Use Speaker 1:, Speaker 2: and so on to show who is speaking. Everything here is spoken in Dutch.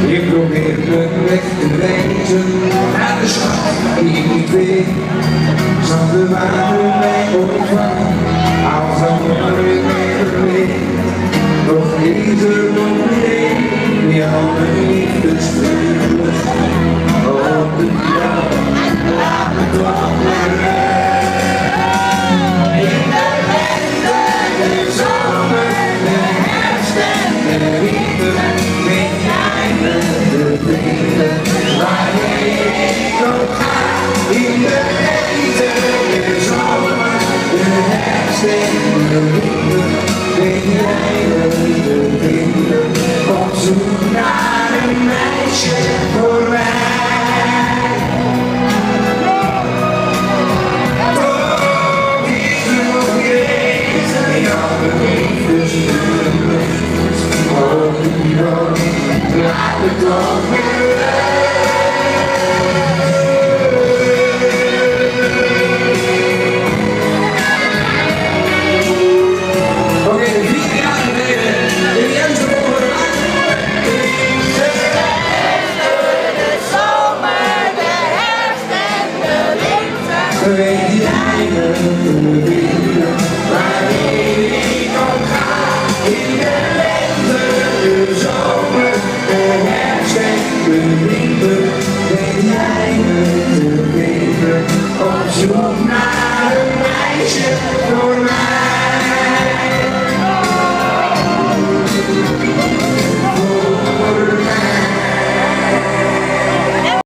Speaker 1: Ik probeer me weg te weten naar de schat die ik niet weet. Zal de waarde mij ontvangen als dat morgen weer weet. Nog is er nog een die alle liefdesvleugels op de dag. Laat me toch maar in de lente, de zomer, de herfst en de winter. Ben jij met de vrienden waarheen ik ook ga. In de lente, de zomer, de herfst en de winter. Ben jij met de vrienden op zoek naar een meisje voor mij. Laat me toch weer oké, de 4 jaar geleden in de juiste woorden.
Speaker 2: De zomer, de herfst en de winter.
Speaker 1: Weet jij de vrienden waarheen ik ook ga. In de lente, de zomer, de herfst en de winter. Weet jij de vrienden op zoek naar een meisje.